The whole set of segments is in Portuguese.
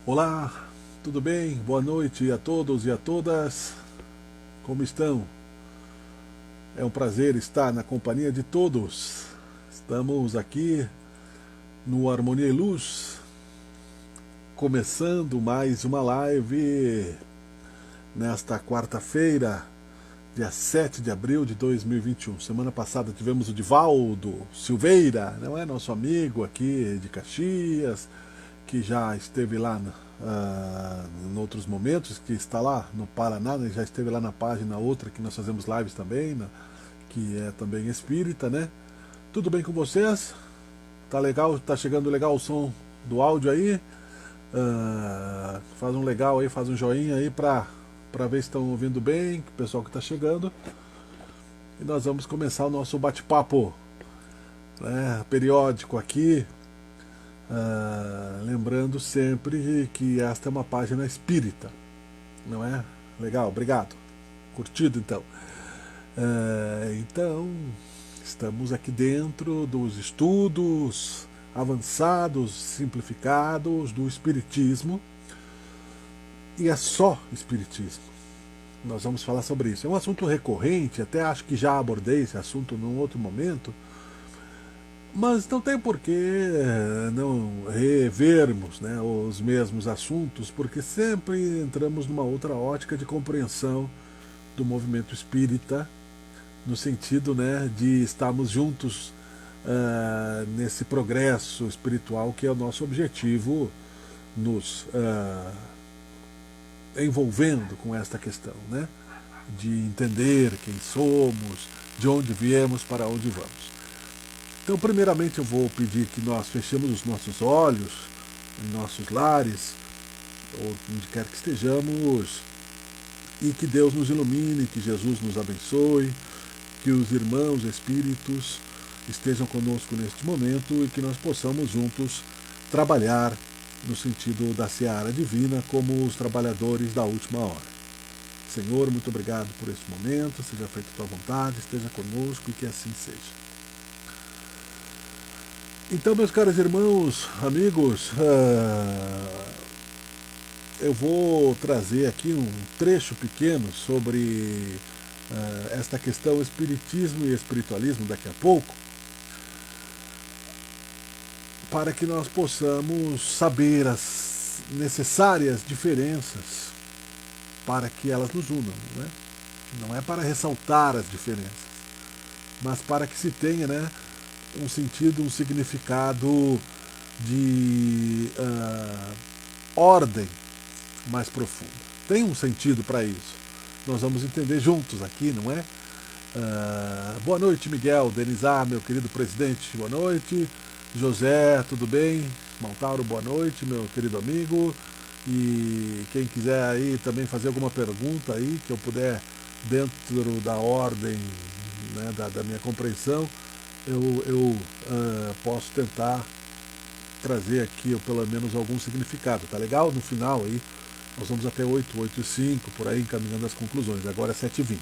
Olá, tudo bem? Boa noite a todos e a todas. Como estão? É um prazer estar na companhia de todos. Estamos aqui no Harmonia e Luz, começando mais uma live nesta quarta-feira, dia 7 de abril de 2021. Semana passada tivemos o Divaldo Silveira, não é? Nosso amigo aqui de Caxias, que já esteve lá em outros momentos, que está lá no Paraná, né? Já esteve lá na página outra que nós fazemos lives também, né? Que é também espírita, né? Tudo bem com vocês? Tá legal? Tá chegando legal o som do áudio aí? Faz um legal aí, faz um joinha aí para ver se estão ouvindo bem, o pessoal que está chegando. E nós vamos começar o nosso bate-papo, né, periódico aqui. Lembrando sempre que esta é uma página espírita, não é? Legal, obrigado. Curtido então. Então, estamos aqui dentro dos estudos avançados, simplificados do Espiritismo, e é só Espiritismo. Nós vamos falar sobre isso. É um assunto recorrente, até acho que já abordei esse assunto num outro momento, mas não tem por que não revermos, né, os mesmos assuntos, porque sempre entramos numa outra ótica de compreensão do movimento espírita, no sentido, né, de estarmos juntos nesse progresso espiritual que é o nosso objetivo, nos envolvendo com esta questão, né, de entender quem somos, de onde viemos, para onde vamos. Então, primeiramente, eu vou pedir que nós fechemos os nossos olhos em nossos lares, ou onde quer que estejamos, e que Deus nos ilumine, que Jesus nos abençoe, que os irmãos espíritos estejam conosco neste momento e que nós possamos juntos trabalhar no sentido da seara divina como os trabalhadores da última hora. Senhor, muito obrigado por este momento, seja feita a tua vontade, esteja conosco e que assim seja. Então, meus caros irmãos, amigos, eu vou trazer aqui um trecho pequeno sobre esta questão espiritismo e espiritualismo daqui a pouco, para que nós possamos saber as necessárias diferenças para que elas nos unam, né? Não é para ressaltar as diferenças, mas para que se tenha, né, um sentido, um significado de ordem mais profunda. Tem um sentido para isso. Nós vamos entender juntos aqui, não é? Boa noite, Miguel, Denizar, meu querido presidente, boa noite. José, tudo bem? Montauro, boa noite, meu querido amigo. E quem quiser aí também fazer alguma pergunta aí, que eu puder, dentro da ordem, né, da minha compreensão, eu posso tentar trazer aqui, ou pelo menos algum significado, tá legal? No final aí, nós vamos até 8, 8 e 5, por aí encaminhando as conclusões. Agora é 7h20.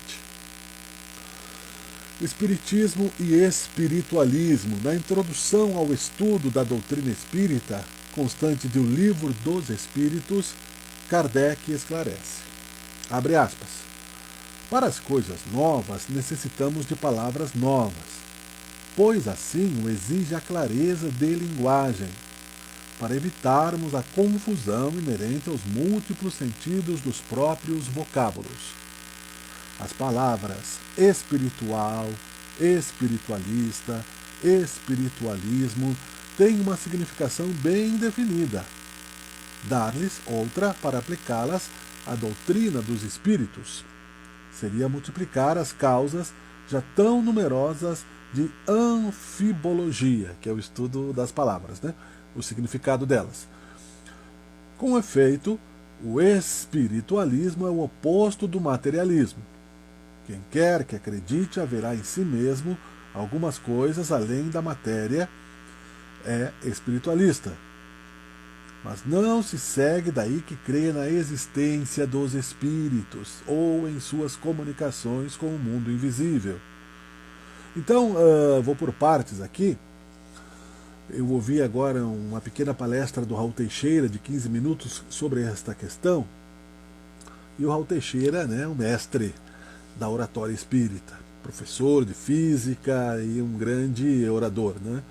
Espiritismo e espiritualismo. Na introdução ao estudo da doutrina espírita, constante do Livro dos Espíritos, Kardec esclarece. Abre aspas. Para as coisas novas, necessitamos de palavras novas, pois assim o exige a clareza de linguagem, para evitarmos a confusão inerente aos múltiplos sentidos dos próprios vocábulos. As palavras espiritual, espiritualista, espiritualismo têm uma significação bem definida. Dar-lhes outra para aplicá-las à doutrina dos espíritos seria multiplicar as causas já tão numerosas de anfibologia, que é o estudo das palavras, né? O significado delas. Com efeito, o espiritualismo é o oposto do materialismo. Quem quer que acredite haverá em si mesmo algumas coisas além da matéria é espiritualista. Mas não se segue daí que crê na existência dos espíritos ou em suas comunicações com o mundo invisível. Então, vou por partes aqui. Eu ouvi agora uma pequena palestra do Raul Teixeira, de 15 minutos, sobre esta questão. E o Raul Teixeira, né, o mestre da oratória espírita, professor de física e um grande orador, né?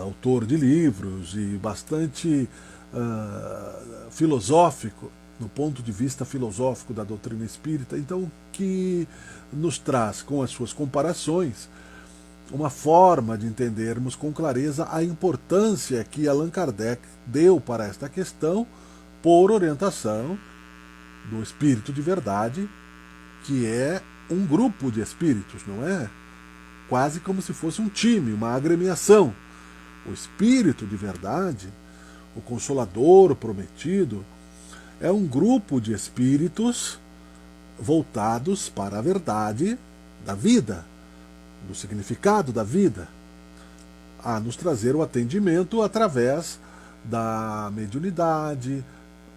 Autor de livros e bastante filosófico, no ponto de vista filosófico da doutrina espírita, então que nos traz, com as suas comparações, uma forma de entendermos com clareza a importância que Allan Kardec deu para esta questão por orientação do Espírito de Verdade, que é um grupo de espíritos, não é? Quase como se fosse um time, uma agremiação. O Espírito de Verdade, o Consolador, o Prometido, é um grupo de espíritos voltados para a verdade da vida, do significado da vida, a nos trazer o atendimento através da mediunidade,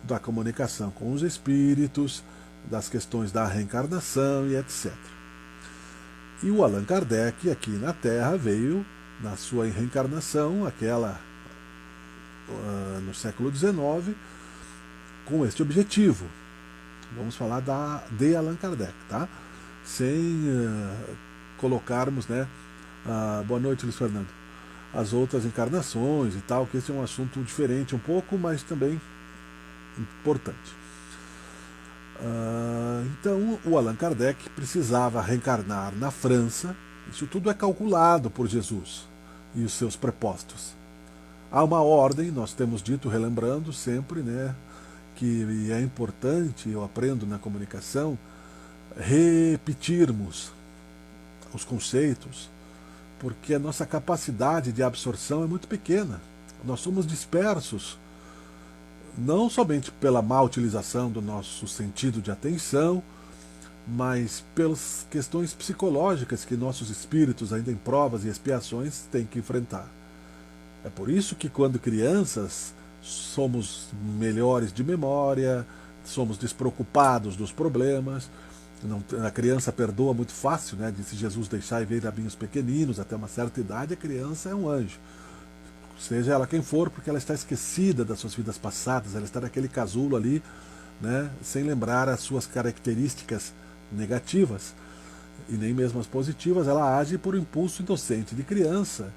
da comunicação com os espíritos, das questões da reencarnação e etc. E o Allan Kardec, aqui na Terra, veio, na sua reencarnação, aquela no século XIX, com este objetivo. Vamos falar de Allan Kardec, tá? Sem colocarmos, né? Boa noite, Luiz Fernando. As outras encarnações e tal, que esse é um assunto diferente um pouco, mas também importante. Então, o Allan Kardec precisava reencarnar na França. Isso tudo é calculado por Jesus e os seus prepostos. Há uma ordem, nós temos dito, relembrando sempre, né, que é importante, eu aprendo na comunicação, repetirmos os conceitos, porque a nossa capacidade de absorção é muito pequena. Nós somos dispersos, não somente pela má utilização do nosso sentido de atenção, mas pelas questões psicológicas que nossos espíritos, ainda em provas e expiações, têm que enfrentar. É por isso que, quando crianças, somos melhores de memória, somos despreocupados dos problemas. A criança perdoa muito fácil, né? Disse Jesus: deixai ver a mim os pequeninos. Até uma certa idade a criança é um anjo, seja ela quem for, porque ela está esquecida das suas vidas passadas, ela está naquele casulo ali, né? Sem lembrar as suas características negativas e nem mesmo as positivas. Ela age por impulso inocente de criança.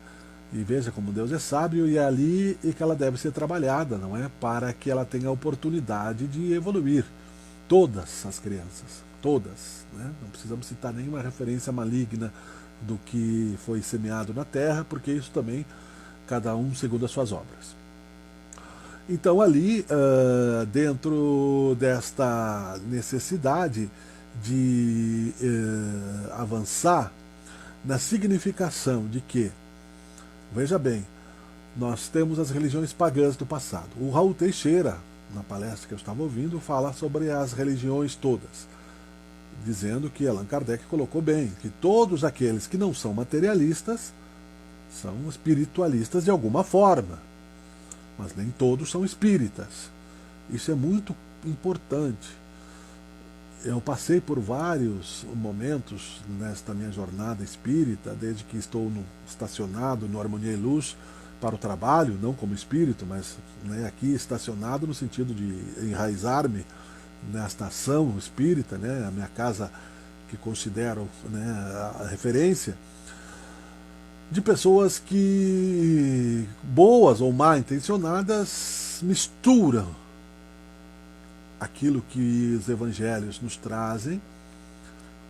E veja como Deus é sábio, e é ali que ela deve ser trabalhada, não é? Para que ela tenha a oportunidade de evoluir. Todas as crianças, todas, né? Não precisamos citar nenhuma referência maligna do que foi semeado na terra, porque isso também, cada um segundo as suas obras. Então ali, dentro desta necessidade de avançar na significação de que, veja bem, nós temos as religiões pagãs do passado. O Raul Teixeira, na palestra que eu estava ouvindo, fala sobre as religiões todas, dizendo que Allan Kardec colocou bem, que todos aqueles que não são materialistas são espiritualistas de alguma forma, mas nem todos são espíritas. Isso é muito importante. Eu passei por vários momentos nesta minha jornada espírita, desde que estou estacionado no Harmonia e Luz para o trabalho, não como espírito, mas, né, aqui estacionado no sentido de enraizar-me nesta ação espírita, né, a minha casa que considero, né, a referência, de pessoas que, boas ou mal intencionadas, misturam aquilo que os evangelhos nos trazem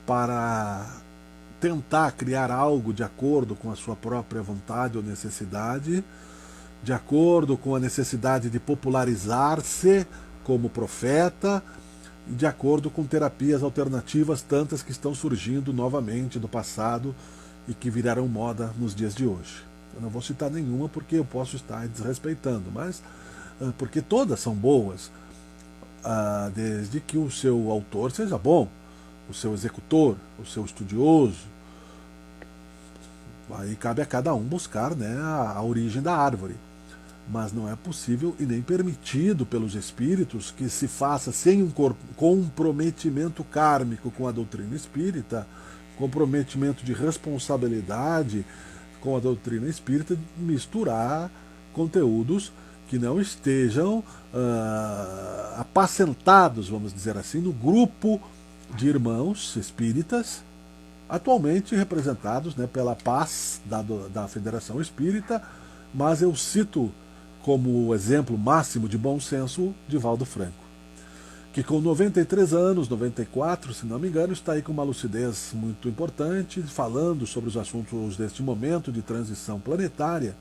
para tentar criar algo de acordo com a sua própria vontade ou necessidade, de acordo com a necessidade de popularizar-se como profeta, e de acordo com terapias alternativas, tantas que estão surgindo novamente do passado e que virarão moda nos dias de hoje. Eu não vou citar nenhuma porque eu posso estar desrespeitando, mas porque todas são boas, desde que o seu autor seja bom, o seu executor, o seu estudioso. Aí cabe a cada um buscar, né, a origem da árvore. Mas não é possível e nem permitido pelos espíritos que se faça sem um comprometimento kármico com a doutrina espírita, comprometimento de responsabilidade com a doutrina espírita, misturar conteúdos que não estejam apacentados, vamos dizer assim, no grupo de irmãos espíritas, atualmente representados, né, pela PAS da Federação Espírita, mas eu cito como exemplo máximo de bom senso Divaldo Franco, que com 93 anos, 94, se não me engano, está aí com uma lucidez muito importante, falando sobre os assuntos deste momento de transição planetária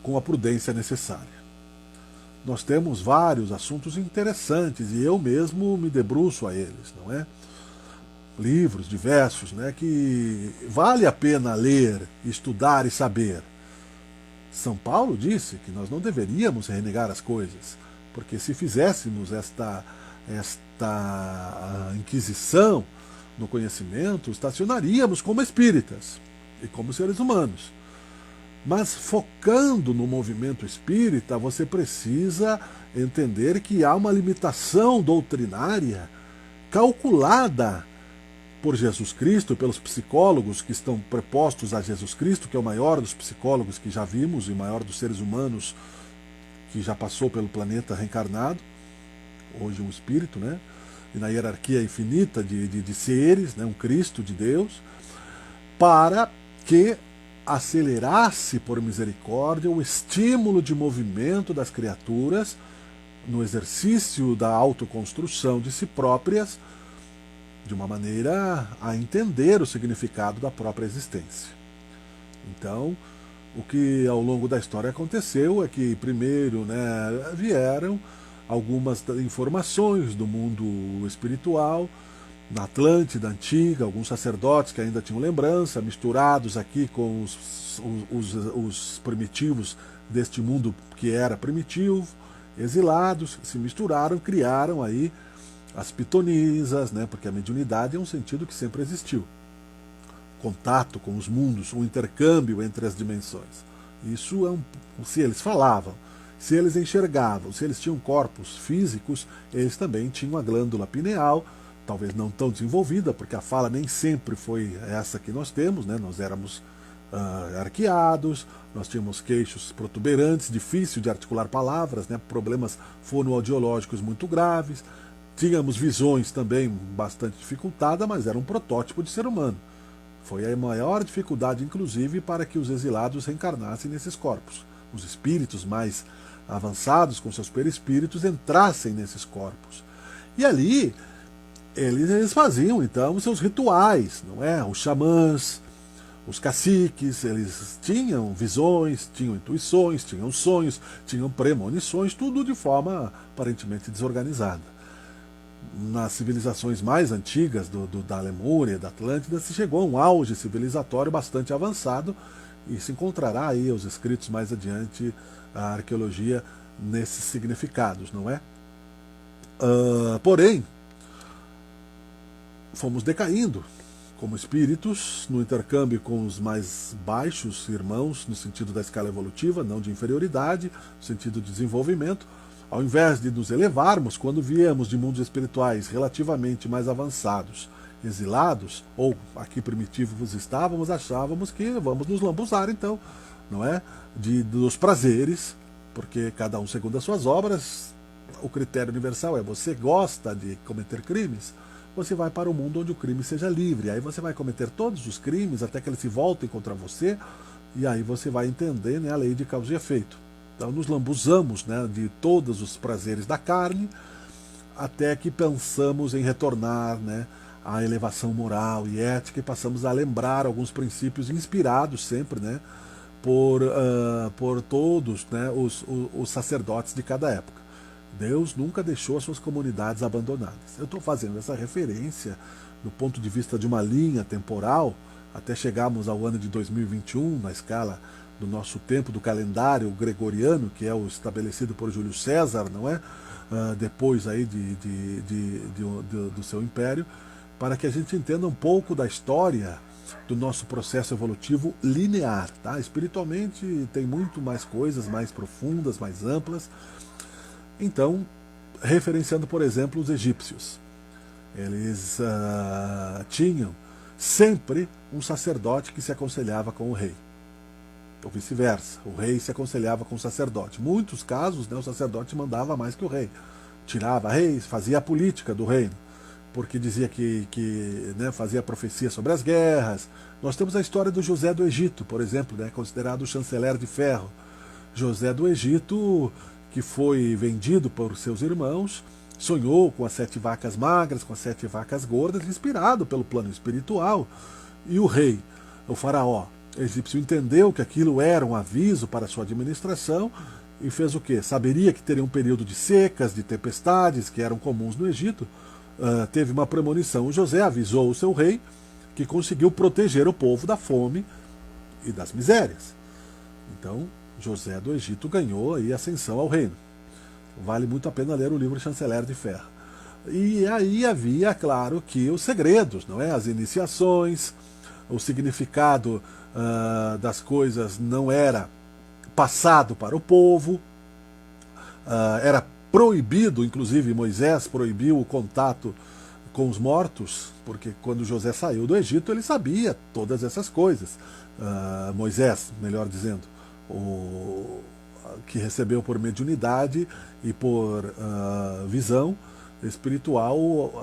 com a prudência necessária. Nós temos vários assuntos interessantes e eu mesmo me debruço a eles, não é? Livros diversos, né, que vale a pena ler, estudar e saber. São Paulo disse que nós não deveríamos renegar as coisas, porque se fizéssemos esta inquisição no conhecimento, estacionaríamos como espíritas e como seres humanos. Mas focando no movimento espírita, você precisa entender que há uma limitação doutrinária calculada por Jesus Cristo, pelos psicólogos que estão prepostos a Jesus Cristo, que é o maior dos psicólogos que já vimos e o maior dos seres humanos que já passou pelo planeta reencarnado, hoje um espírito, né? E na hierarquia infinita de seres, né? Um Cristo de Deus, para que acelerasse por misericórdia o estímulo de movimento das criaturas no exercício da autoconstrução de si próprias, de uma maneira a entender o significado da própria existência. Então, o que ao longo da história aconteceu é que primeiro, né, vieram algumas informações do mundo espiritual, na Atlântida antiga, alguns sacerdotes que ainda tinham lembrança, misturados aqui com os primitivos deste mundo que era primitivo, exilados, se misturaram, criaram aí as pitonisas, né, porque a mediunidade é um sentido que sempre existiu. Contato com os mundos, um intercâmbio entre as dimensões. Isso é se eles falavam, se eles enxergavam, se eles tinham corpos físicos, eles também tinham a glândula pineal, talvez não tão desenvolvida, porque a fala nem sempre foi essa que nós temos, né? Nós éramos arqueados, nós tínhamos queixos protuberantes, difícil de articular palavras, né? Problemas fonoaudiológicos muito graves, tínhamos visões também bastante dificultadas, mas era um protótipo de ser humano. Foi a maior dificuldade, inclusive, para que os exilados reencarnassem nesses corpos. Os espíritos mais avançados, com seus perispíritos, entrassem nesses corpos. E ali eles faziam, então, os seus rituais, não é? Os xamãs, os caciques, eles tinham visões, tinham intuições, tinham sonhos, tinham premonições, tudo de forma aparentemente desorganizada. Nas civilizações mais antigas da Lemúria, da Atlântida, se chegou a um auge civilizatório bastante avançado e se encontrará aí os escritos mais adiante, a arqueologia nesses significados, não é? Porém, fomos decaindo como espíritos no intercâmbio com os mais baixos irmãos, no sentido da escala evolutiva, não de inferioridade, no sentido de desenvolvimento. Ao invés de nos elevarmos, quando viemos de mundos espirituais relativamente mais avançados, exilados, ou aqui primitivos estávamos, achávamos que vamos nos lambuzar então, não é? Dos prazeres, porque cada um segundo as suas obras, o critério universal é: você gosta de cometer crimes? Você vai para o mundo onde o crime seja livre, aí você vai cometer todos os crimes até que eles se voltem contra você, e aí você vai entender, né, a lei de causa e efeito. Então nos lambuzamos, né, de todos os prazeres da carne, até que pensamos em retornar, né, à elevação moral e ética, e passamos a lembrar alguns princípios inspirados sempre, né, por todos, né, os sacerdotes de cada época. Deus nunca deixou as suas comunidades abandonadas. Eu estou fazendo essa referência do ponto de vista de uma linha temporal, até chegarmos ao ano de 2021, na escala do nosso tempo, do calendário gregoriano, que é o estabelecido por Júlio César, não é? Depois aí do seu império, para que a gente entenda um pouco da história do nosso processo evolutivo linear. Tá? Espiritualmente tem muito mais coisas, mais profundas, mais amplas. Então, referenciando, por exemplo, os egípcios. Eles tinham sempre um sacerdote que se aconselhava com o rei. Ou vice-versa, o rei se aconselhava com o sacerdote. Em muitos casos, né, o sacerdote mandava mais que o rei. Tirava reis, fazia a política do reino, porque dizia que né, fazia profecia sobre as guerras. Nós temos a história do José do Egito, por exemplo, né, considerado o chanceler de ferro. José do Egito, que foi vendido por seus irmãos, sonhou com as 7 vacas magras, com as 7 vacas gordas, inspirado pelo plano espiritual. E o rei, o faraó egípcio, entendeu que aquilo era um aviso para a sua administração e fez o quê? Saberia que teria um período de secas, de tempestades, que eram comuns no Egito. Teve uma premonição. O José avisou o seu rei, que conseguiu proteger o povo da fome e das misérias. Então, José do Egito ganhou aí ascensão ao reino. Vale muito a pena ler o livro Chanceler de Ferro. E aí havia, claro, que os segredos, não é? As iniciações, o significado das coisas não era passado para o povo, era proibido, inclusive Moisés proibiu o contato com os mortos, porque quando José saiu do Egito ele sabia todas essas coisas. Moisés, melhor dizendo, que recebeu por mediunidade e por visão espiritual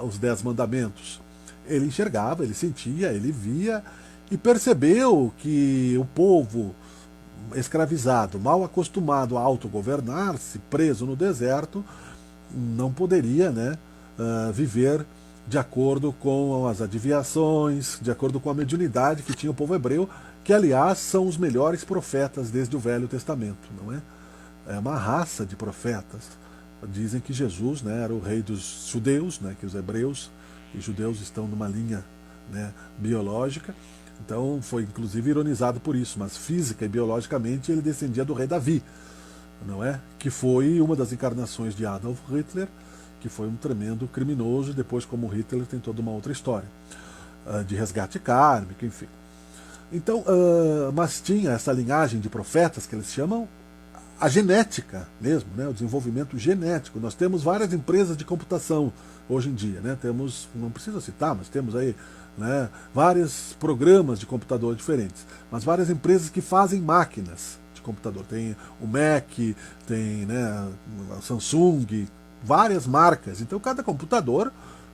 os 10 mandamentos. Ele enxergava, ele sentia, ele via e percebeu que o povo escravizado, mal acostumado a autogovernar-se, preso no deserto, não poderia, né, viver de acordo com as adivinhações, de acordo com a mediunidade que tinha o povo hebreu, que aliás são os melhores profetas desde o Velho Testamento, não é? É uma raça de profetas. Dizem que Jesus, né, era o rei dos judeus, né, que os hebreus e judeus estão numa linha, né, biológica. Então foi inclusive ironizado por isso, mas física e biologicamente ele descendia do rei Davi, não é? Que foi uma das encarnações de Adolf Hitler, que foi um tremendo criminoso, depois como Hitler tem toda uma outra história, de resgate kármico, enfim. Então, mas tinha essa linhagem de profetas que eles chamam a genética mesmo, né? O desenvolvimento genético. Nós temos várias empresas de computação hoje em dia, né? Temos, não precisa citar, mas temos aí, né, vários programas de computador diferentes, mas várias empresas que fazem máquinas de computador. Tem o Mac, tem, né, a Samsung, várias marcas. Então cada computador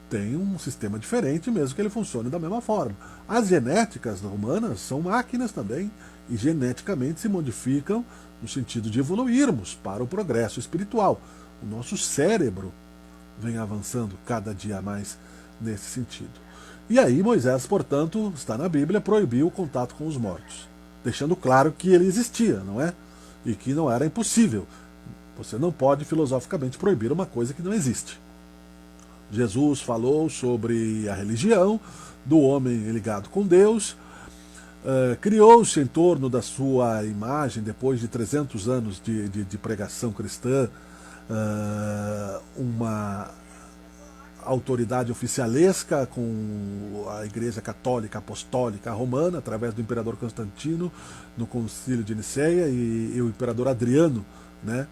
tem um sistema diferente, mesmo que ele funcione da mesma forma. As genéticas humanas são máquinas também e geneticamente se modificam no sentido de evoluirmos para o progresso espiritual. O nosso cérebro vem avançando cada dia mais nesse sentido. E aí Moisés, portanto, está na Bíblia, proibiu o contato com os mortos, deixando claro que ele existia, não é? E que não era impossível. Você não pode filosoficamente proibir uma coisa que não existe. Jesus falou sobre a religião do homem ligado com Deus, criou-se em torno da sua imagem, depois de 300 anos de pregação cristã, uma autoridade oficialesca com a Igreja Católica Apostólica Romana, através do imperador Constantino, no Concílio de Niceia, e o imperador Adriano, né,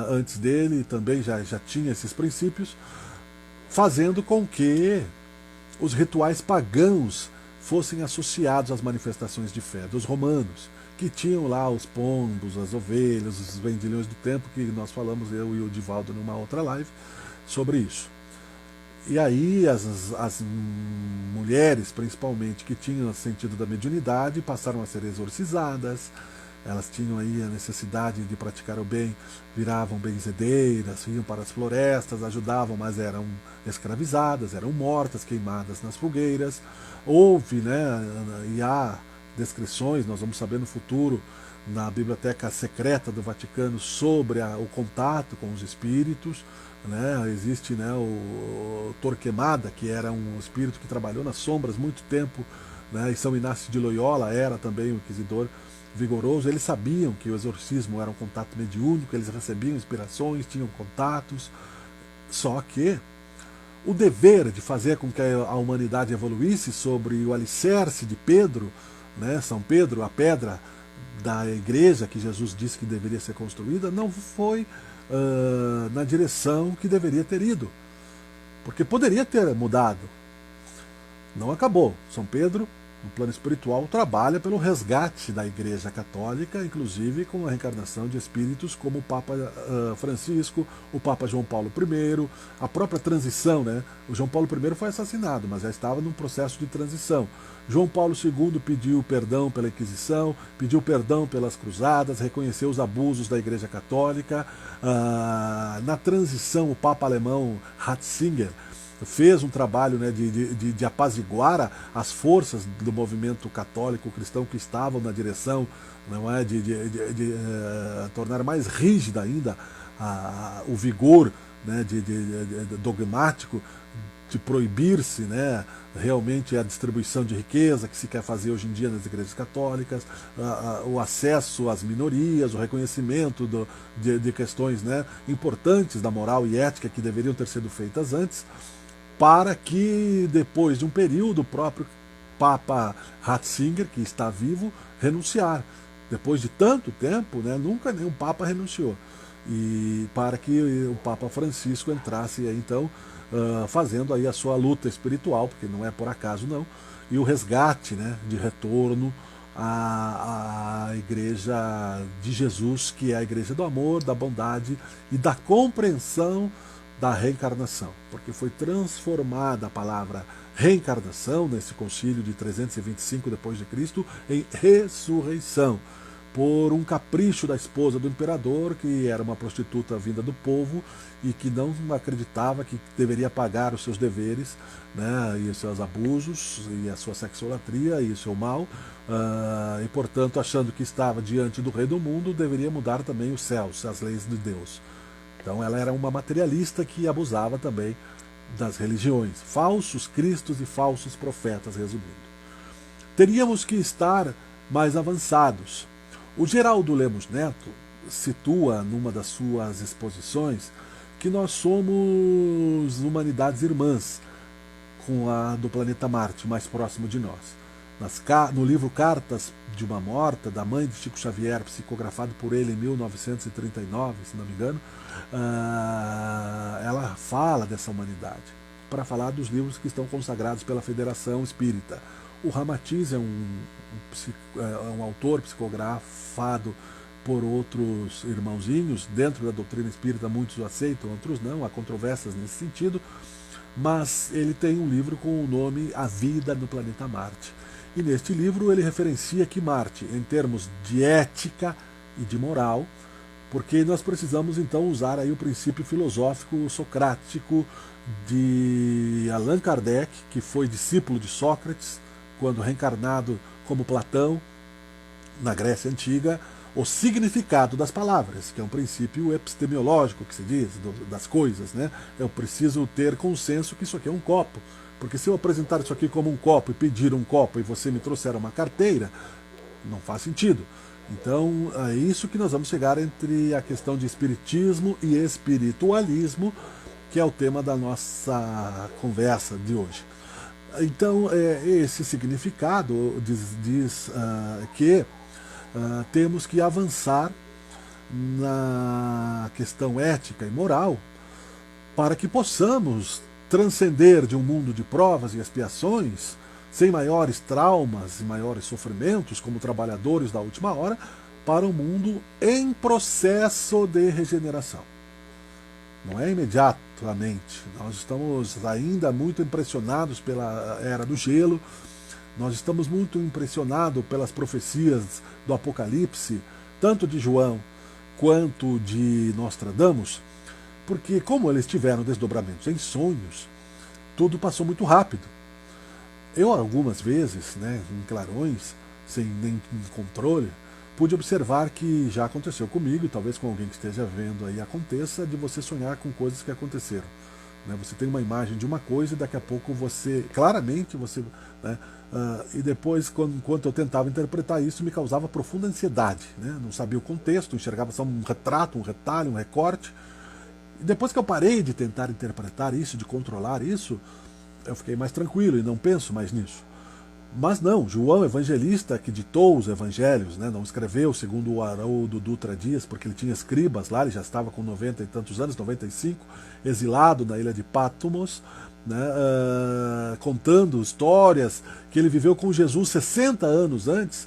antes dele, também já tinha esses princípios, fazendo com que os rituais pagãos fossem associados às manifestações de fé dos romanos, que tinham lá os pombos, as ovelhas, os vendilhões do tempo, que nós falamos, eu e o Divaldo, numa outra live, sobre isso. E aí as mulheres, principalmente, que tinham sentido da mediunidade, passaram a ser exorcizadas. Elas tinham aí a necessidade de praticar o bem, viravam benzedeiras, iam para as florestas, ajudavam, mas eram escravizadas, eram mortas, queimadas nas fogueiras. Houve, né, e há descrições, nós vamos saber no futuro, na biblioteca secreta do Vaticano, sobre o contato com os espíritos. Né? Existe, né, o Torquemada, que era um espírito que trabalhou nas sombras muito tempo, né? E São Inácio de Loyola era também um inquisidor vigoroso. Eles sabiam que o exorcismo era um contato mediúnico, eles recebiam inspirações, tinham contatos, só que o dever de fazer com que a humanidade evoluísse sobre o alicerce de Pedro, né, São Pedro, a pedra da igreja que Jesus disse que deveria ser construída, não foi na direção que deveria ter ido, porque poderia ter mudado. não acabou. São Pedro, no plano espiritual, trabalha pelo resgate da Igreja Católica, inclusive com a reencarnação de espíritos como o Papa Francisco, o Papa João Paulo I, a própria transição, né? O João Paulo I foi assassinado, mas já estava num processo de transição. João Paulo II pediu perdão pela Inquisição, pediu perdão pelas cruzadas, reconheceu os abusos da Igreja Católica. Na transição, o Papa alemão Ratzinger fez um trabalho, né, de apaziguar as forças do movimento católico cristão que estavam na direção, não é, de tornar mais rígida ainda o vigor, né, dogmático, de proibir-se, né, realmente a distribuição de riqueza que se quer fazer hoje em dia nas igrejas católicas, o acesso às minorias, o reconhecimento de questões, né, importantes da moral e ética que deveriam ter sido feitas antes, para que depois de um período o próprio Papa Ratzinger, que está vivo, renunciar. Depois de tanto tempo, né, nunca nenhum Papa renunciou. E para que o Papa Francisco entrasse aí, então, fazendo aí a sua luta espiritual, porque não é por acaso não, e o resgate, né, de retorno à Igreja de Jesus, que é a Igreja do amor, da bondade e da compreensão da reencarnação, porque foi transformada a palavra reencarnação nesse concílio de 325 depois de Cristo em ressurreição, por um capricho da esposa do imperador, que era uma prostituta vinda do povo e que não acreditava que deveria pagar os seus deveres, né, e os seus abusos, e a sua sexolatria e o seu mal, e portanto, achando que estava diante do rei do mundo, deveria mudar também os céus, as leis de Deus. Então ela era uma materialista que abusava também das religiões. Falsos cristos e falsos profetas, resumindo. Teríamos que estar mais avançados. O Geraldo Lemos Neto situa numa das suas exposições que nós somos humanidades irmãs com a do planeta Marte, mais próximo de nós. No livro Cartas de uma Morta, da mãe de Chico Xavier, psicografado por ele em 1939, se não me engano, ela fala dessa humanidade, para falar dos livros que estão consagrados pela Federação Espírita. O Ramatiz é um autor psicografado por outros irmãozinhos, dentro da doutrina espírita muitos o aceitam, outros não, há controvérsias nesse sentido, mas ele tem um livro com o nome A Vida no Planeta Marte. E neste livro ele referencia que Marte, em termos de ética e de moral, porque nós precisamos então usar aí o princípio filosófico socrático de Allan Kardec, que foi discípulo de Sócrates, quando reencarnado como Platão, na Grécia Antiga, o significado das palavras, que é um princípio epistemológico, que se diz, das coisas, né? Eu preciso ter consenso que isso aqui é um copo, porque se eu apresentar isso aqui como um copo e pedir um copo e você me trouxer uma carteira, não faz sentido. Então é isso que nós vamos chegar entre a questão de espiritismo e espiritualismo, que é o tema da nossa conversa de hoje. Então esse significado diz que temos que avançar na questão ética e moral para que possamos transcender de um mundo de provas e expiações, sem maiores traumas e maiores sofrimentos, como trabalhadores da última hora, para um mundo em processo de regeneração. Não é imediatamente. Nós estamos ainda muito impressionados pela Era do Gelo, nós estamos muito impressionados pelas profecias do Apocalipse, tanto de João quanto de Nostradamus, porque como eles tiveram desdobramentos em sonhos, tudo passou muito rápido. Eu algumas vezes, né, em clarões, sem nem controle, pude observar que já aconteceu comigo, e talvez com alguém que esteja vendo aí aconteça, de você sonhar com coisas que aconteceram. Você tem uma imagem de uma coisa e daqui a pouco você, claramente, você... Né, e depois, enquanto eu tentava interpretar isso, me causava profunda ansiedade. Né? Não sabia o contexto, enxergava só um retrato, um retalho, um recorte. E depois que eu parei de tentar interpretar isso, de controlar isso, eu fiquei mais tranquilo e não penso mais nisso. Mas não, João Evangelista, que ditou os evangelhos, né, não escreveu segundo o Haroldo Dutra Dias, porque ele tinha escribas lá, ele já estava com 90 e tantos anos, 95, exilado na ilha de Patmos, né, contando histórias que ele viveu com Jesus 60 anos antes.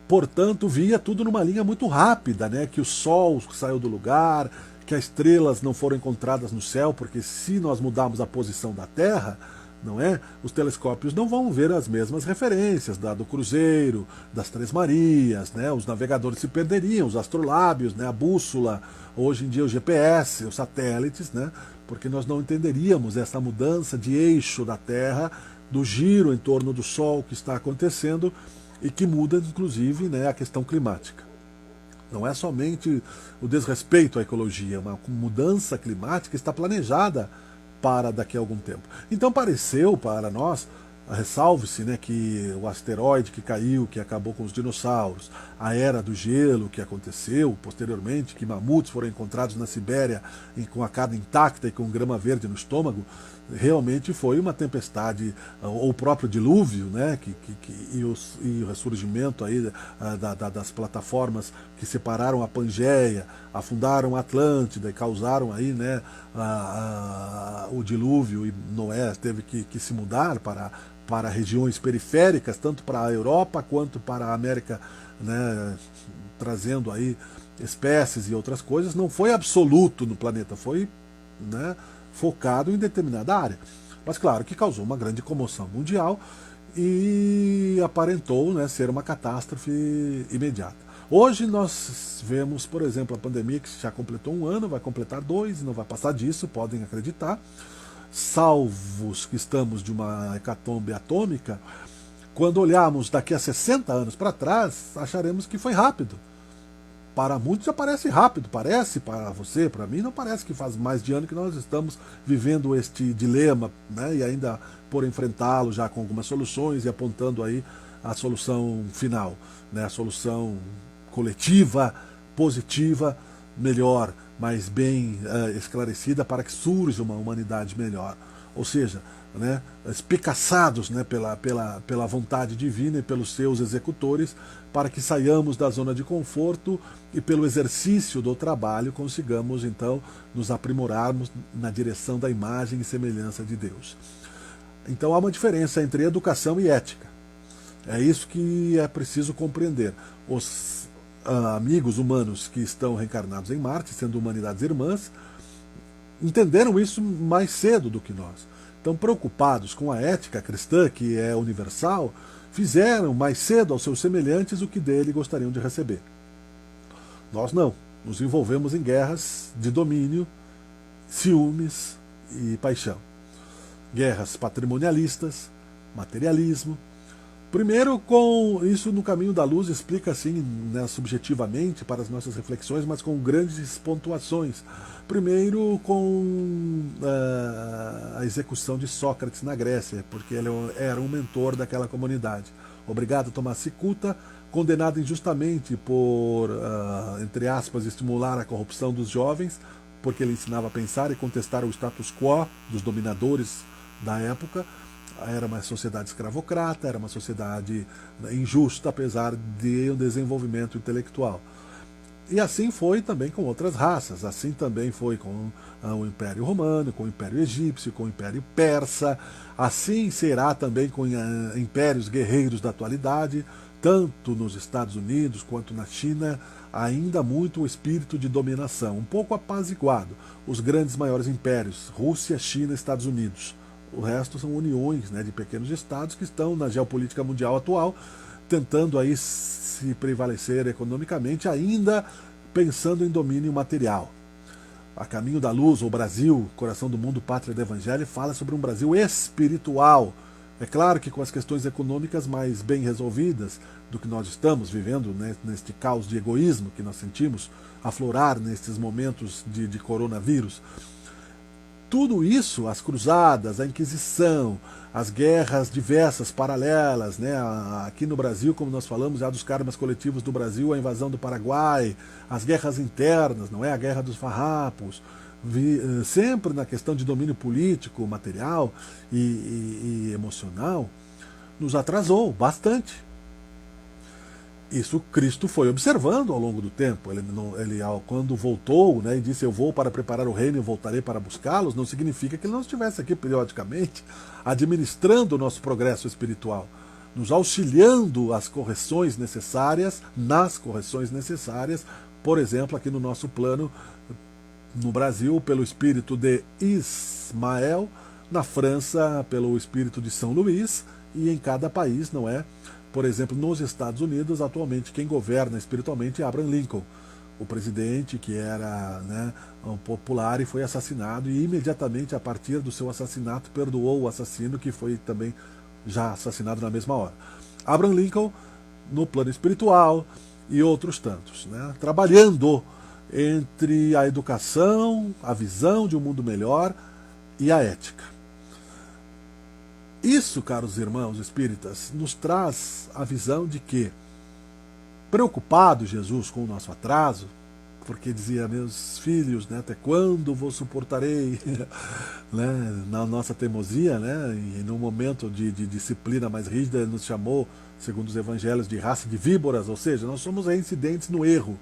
Portanto, via tudo numa linha muito rápida, né, que o sol saiu do lugar, que as estrelas não foram encontradas no céu, porque se nós mudarmos a posição da Terra, não é? Os telescópios não vão ver as mesmas referências do Cruzeiro, das Três Marias, né? Os navegadores se perderiam, os astrolábios, né? A bússola, hoje em dia o GPS, os satélites, né? Porque nós não entenderíamos essa mudança de eixo da Terra, do giro em torno do Sol que está acontecendo e que muda, inclusive, né, a questão climática. Não é somente o desrespeito à ecologia, uma mudança climática está planejada para daqui a algum tempo. Então pareceu para nós, ressalve-se, né, que o asteroide que caiu, que acabou com os dinossauros, a era do gelo que aconteceu posteriormente, que mamutos foram encontrados na Sibéria com a carne intacta e com grama verde no estômago, realmente foi uma tempestade, ou o próprio dilúvio, né, e o ressurgimento aí das plataformas que separaram a Pangeia, afundaram a Atlântida e causaram aí, né, o dilúvio, e Noé teve que se mudar para regiões periféricas, tanto para a Europa quanto para a América, né, trazendo aí espécies e outras coisas. Não foi absoluto no planeta, foi, né, focado em determinada área. Mas claro que causou uma grande comoção mundial e aparentou, né, ser uma catástrofe imediata. Hoje nós vemos, por exemplo, a pandemia que já completou 1 ano, vai completar 2 e não vai passar disso, podem acreditar. Salvos que estamos de uma hecatombe atômica, quando olharmos daqui a 60 anos para trás, acharemos que foi rápido. Para muitos já parece rápido, parece para você, para mim não parece que faz mais de ano que nós estamos vivendo este dilema, né, e ainda por enfrentá-lo já com algumas soluções e apontando aí a solução final, né, a solução coletiva, positiva, melhor, mais bem esclarecida para que surja uma humanidade melhor. Ou seja, né, espicaçados, né, pela vontade divina e pelos seus executores, para que saiamos da zona de conforto e pelo exercício do trabalho consigamos então nos aprimorarmos na direção da imagem e semelhança de Deus. Então há uma diferença entre educação e ética. É isso que é preciso compreender. Os amigos humanos que estão reencarnados em Marte, sendo humanidades irmãs, entenderam isso mais cedo do que nós. Então, preocupados com a ética cristã, que é universal, fizeram mais cedo aos seus semelhantes o que dele gostariam de receber. Nós não. Nos envolvemos em guerras de domínio, ciúmes e paixão. Guerras patrimonialistas, materialismo. Primeiro, com isso no Caminho da Luz, explica assim, né, subjetivamente para as nossas reflexões, mas com grandes pontuações. Primeiro, com a execução de Sócrates na Grécia, porque ele era um mentor daquela comunidade. Obrigado, Tomás Cicuta, condenado injustamente por, entre aspas, estimular a corrupção dos jovens, porque ele ensinava a pensar e contestar o status quo dos dominadores da época. Era uma sociedade escravocrata, era uma sociedade injusta, apesar de um desenvolvimento intelectual. E assim foi também com outras raças, assim também foi com o Império Romano, com o Império Egípcio, com o Império Persa, assim será também com impérios guerreiros da atualidade, tanto nos Estados Unidos quanto na China, ainda muito o espírito de dominação, um pouco apaziguado. Os grandes maiores impérios, Rússia, China, Estados Unidos. O resto são uniões, né, de pequenos estados que estão na geopolítica mundial atual, tentando aí se prevalecer economicamente, ainda pensando em domínio material. A Caminho da Luz, o Brasil, Coração do Mundo, Pátria do Evangelho, fala sobre um Brasil espiritual. É claro que com as questões econômicas mais bem resolvidas do que nós estamos vivendo, né, neste caos de egoísmo que nós sentimos aflorar nestes momentos de coronavírus. Tudo isso, as cruzadas, a Inquisição, as guerras diversas, paralelas, né? Aqui no Brasil, como nós falamos já dos karmas coletivos do Brasil, a invasão do Paraguai, as guerras internas, não é? A guerra dos farrapos, sempre na questão de domínio político, material e emocional, nos atrasou bastante. Isso Cristo foi observando ao longo do tempo. Quando voltou, né, e disse: eu vou para preparar o reino e voltarei para buscá-los, não significa que ele não estivesse aqui periodicamente administrando o nosso progresso espiritual, nos auxiliando nas correções necessárias, por exemplo, aqui no nosso plano, no Brasil, pelo espírito de Ismael, na França, pelo espírito de São Luís, e em cada país, não é? Por exemplo, nos Estados Unidos, atualmente, quem governa espiritualmente é Abraham Lincoln, o presidente que era, né, um popular e foi assassinado, e imediatamente, a partir do seu assassinato, perdoou o assassino, que foi também já assassinado na mesma hora. Abraham Lincoln, no plano espiritual, e outros tantos, né, trabalhando entre a educação, a visão de um mundo melhor e a ética. Isso, caros irmãos espíritas, nos traz a visão de que, preocupado Jesus com o nosso atraso, porque dizia: meus filhos, né, até quando vos suportarei? Né, na nossa teimosia, né, e num momento de disciplina mais rígida, ele nos chamou, segundo os evangelhos, de raça de víboras, ou seja, nós somos reincidentes no erro,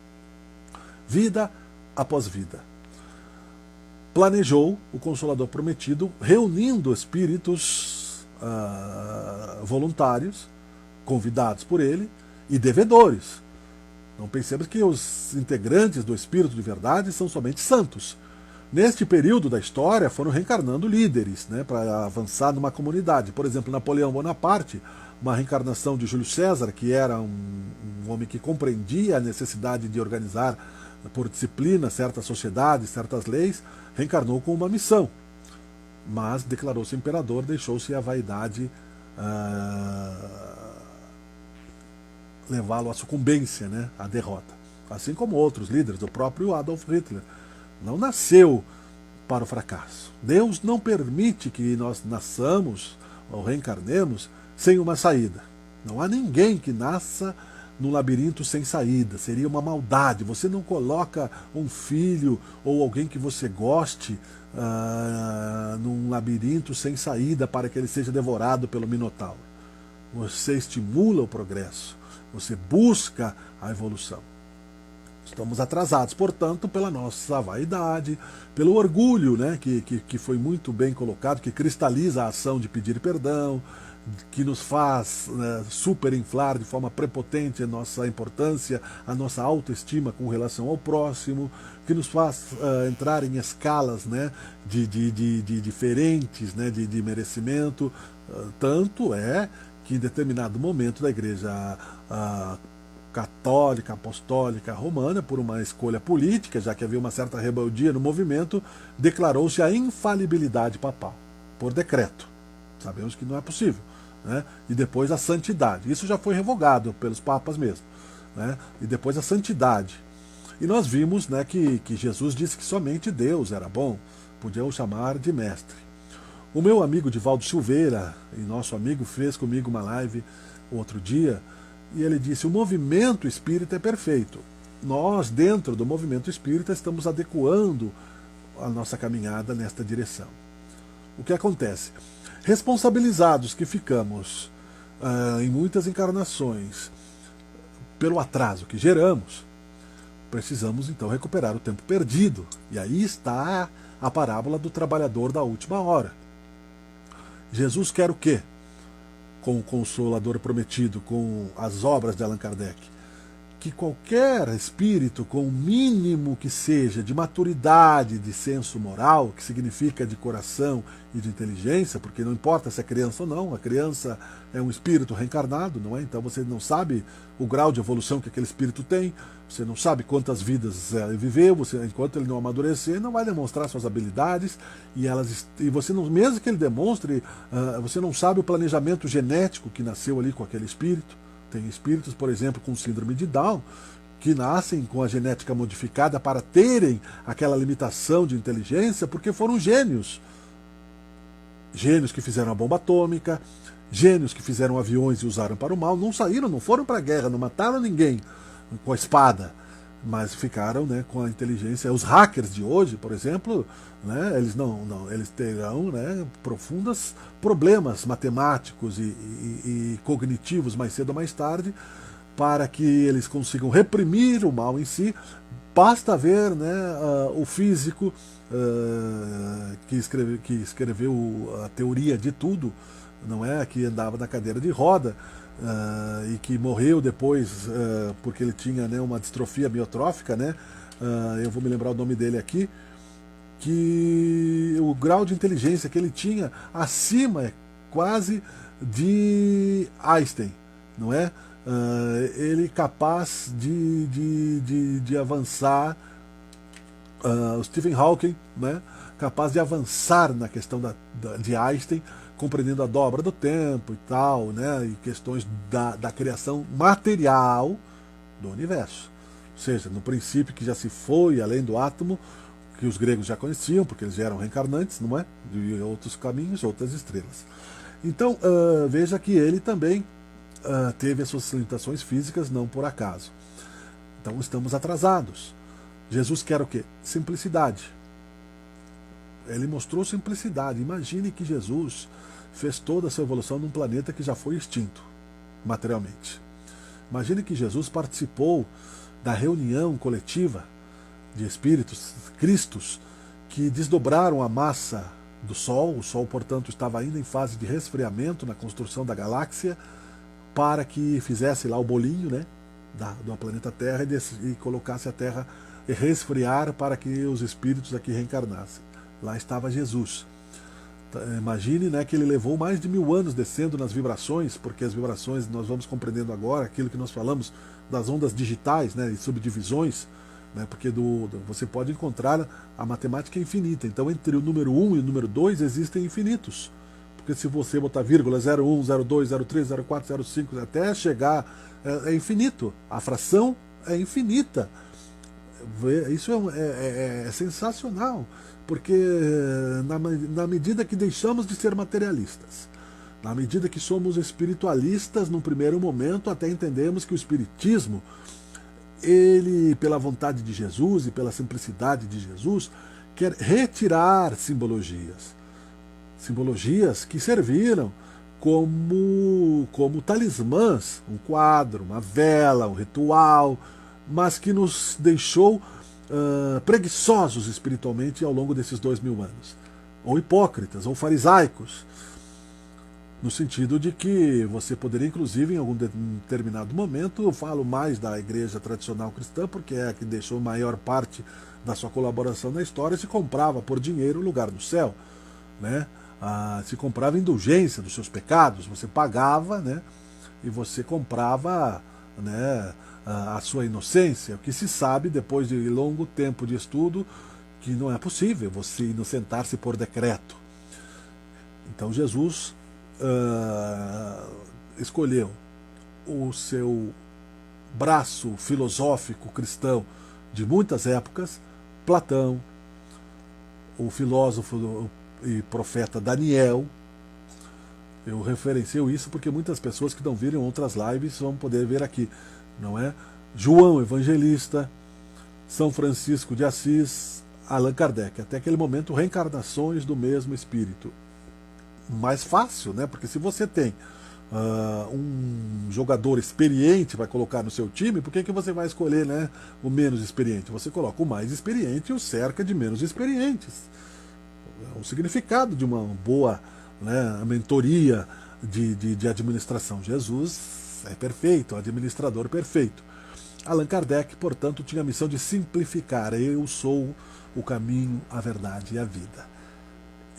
vida após vida. Planejou o Consolador Prometido, reunindo espíritos voluntários, convidados por ele, e devedores. Não pensemos que os integrantes do Espírito de Verdade são somente santos. Neste período da história foram reencarnando líderes, né, para avançar numa comunidade. Por exemplo, Napoleão Bonaparte, uma reencarnação de Júlio César, que era um homem que compreendia a necessidade de organizar por disciplina certas sociedades, certas leis, reencarnou com uma missão. Mas declarou-se imperador, deixou-se a vaidade levá-lo à sucumbência, né, à derrota. Assim como outros líderes, o próprio Adolf Hitler. Não nasceu para o fracasso. Deus não permite que nós nasçamos ou reencarnemos sem uma saída. Não há ninguém que nasça num labirinto sem saída. Seria uma maldade. Você não coloca um filho ou alguém que você goste num labirinto sem saída para que ele seja devorado pelo Minotauro. Você estimula o progresso. Você busca a evolução. Estamos atrasados, portanto, pela nossa vaidade, pelo orgulho, né, que foi muito bem colocado, que cristaliza a ação de pedir perdão, que nos faz, né, superinflar de forma prepotente a nossa importância, a nossa autoestima com relação ao próximo, que nos faz entrar em escalas, né, de diferentes, né, de merecimento. Tanto é que em determinado momento da Igreja católica, apostólica, romana, por uma escolha política, já que havia uma certa rebeldia no movimento, declarou-se a infalibilidade papal, por decreto. Sabemos que não é possível. Né? E depois a santidade. Isso já foi revogado pelos papas mesmo. Né? E depois a santidade. E nós vimos, né, que Jesus disse que somente Deus era bom, podia o chamar de mestre. O meu amigo Divaldo Silveira, e nosso amigo, fez comigo uma live outro dia, e ele disse: o movimento espírita é perfeito. Nós, dentro do movimento espírita, estamos adequando a nossa caminhada nesta direção. O que acontece? Responsabilizados que ficamos em muitas encarnações pelo atraso que geramos, precisamos então recuperar o tempo perdido. E aí está a parábola do trabalhador da última hora. Jesus quer o quê? Com o Consolador Prometido, com as obras de Allan Kardec, que qualquer espírito com o mínimo que seja de maturidade, de senso moral, que significa de coração e de inteligência, porque não importa se é criança ou não, a criança é um espírito reencarnado, não é? Então você não sabe o grau de evolução que aquele espírito tem, você não sabe quantas vidas ele viveu, enquanto ele não amadurecer, não vai demonstrar suas habilidades, e você não, mesmo que ele demonstre, você não sabe o planejamento genético que nasceu ali com aquele espírito. Tem espíritos, por exemplo, com síndrome de Down, que nascem com a genética modificada para terem aquela limitação de inteligência, porque foram gênios. Gênios que fizeram a bomba atômica, gênios que fizeram aviões e usaram para o mal, não saíram, não foram para a guerra, não mataram ninguém com a espada, mas ficaram, né, com a inteligência. Os hackers de hoje, por exemplo, né, eles eles terão, né, profundos problemas matemáticos e cognitivos mais cedo ou mais tarde, para que eles consigam reprimir o mal em si. Basta ver, né, o físico que escreveu a teoria de tudo, não é, que andava na cadeira de roda, e que morreu depois porque ele tinha, né, uma distrofia miotrófica, né, eu vou me lembrar o nome dele aqui, que o grau de inteligência que ele tinha acima quase de Einstein, não é? Ele capaz de avançar, o Stephen Hawking, né, capaz de avançar na questão de Einstein, compreendendo a dobra do tempo e tal, né, e questões da criação material do universo. Ou seja, no princípio que já se foi além do átomo, que os gregos já conheciam, porque eles já eram reencarnantes, não é? De outros caminhos, outras estrelas. Então, veja que ele também teve as suas limitações físicas, não por acaso. Então, estamos atrasados. Jesus quer o quê? Simplicidade. Ele mostrou simplicidade. Imagine que Jesus fez toda a sua evolução num planeta que já foi extinto, materialmente. Imagine que Jesus participou da reunião coletiva de espíritos, cristos, que desdobraram a massa do Sol. O Sol, portanto, estava ainda em fase de resfriamento na construção da galáxia, para que fizesse lá o bolinho, né, do planeta Terra, e colocasse a Terra resfriar para que os espíritos aqui reencarnassem. Lá estava Jesus. Imagine, né, que ele levou mais de 1000 anos descendo nas vibrações, porque as vibrações, nós vamos compreendendo agora aquilo que nós falamos das ondas digitais, né, e subdivisões, né, porque você pode encontrar a matemática infinita. Então, entre o número 1 e o número 2 existem infinitos. Porque se você botar vírgula 01, 02, 03, 04, 05, até chegar, é infinito. A fração é infinita. Isso é sensacional, porque na medida que deixamos de ser materialistas, na medida que somos espiritualistas num primeiro momento, até entendemos que o espiritismo, ele, pela vontade de Jesus e pela simplicidade de Jesus, quer retirar simbologias que serviram como talismãs, um quadro, uma vela, um ritual, mas que nos deixou preguiçosos espiritualmente ao longo desses 2000 anos, ou hipócritas, ou farisaicos, no sentido de que você poderia, inclusive, em algum determinado momento, eu falo mais da igreja tradicional cristã, porque é a que deixou maior parte da sua colaboração na história, se comprava por dinheiro o lugar no céu, né? Se comprava indulgência dos seus pecados, você pagava, né, e você comprava, né, a sua inocência. O que se sabe, depois de longo tempo de estudo, que não é possível você inocentar-se por decreto. Então Jesus escolheu o seu braço filosófico cristão de muitas épocas, Platão, o filósofo e profeta Daniel. Eu referencio isso porque muitas pessoas que não viram outras lives vão poder ver aqui, não é? João Evangelista, São Francisco de Assis, Allan Kardec. Até aquele momento, reencarnações do mesmo espírito. Mais fácil, né? Porque se você tem um jogador experiente para colocar no seu time, por que você vai escolher, né, o menos experiente? Você coloca o mais experiente e o cerca de menos experientes. O significado de uma boa, né, mentoria de administração. Jesus é perfeito, administrador perfeito. Allan Kardec, portanto, tinha a missão de simplificar. Eu sou o caminho, a verdade e a vida.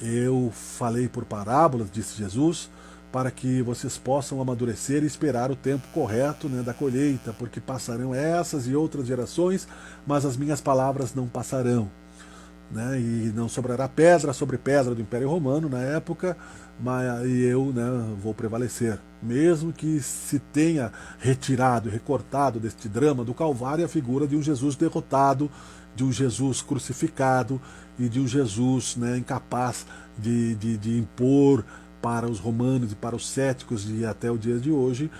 Eu falei por parábolas, disse Jesus, para que vocês possam amadurecer e esperar o tempo correto, né, da colheita, porque passarão essas e outras gerações, mas as minhas palavras não passarão. Né, e não sobrará pedra sobre pedra do Império Romano na época, e eu, né, vou prevalecer. Mesmo que se tenha retirado e recortado deste drama do Calvário a figura de um Jesus derrotado, de um Jesus crucificado e de um Jesus, né, incapaz de impor para os romanos e para os céticos e até o dia de hoje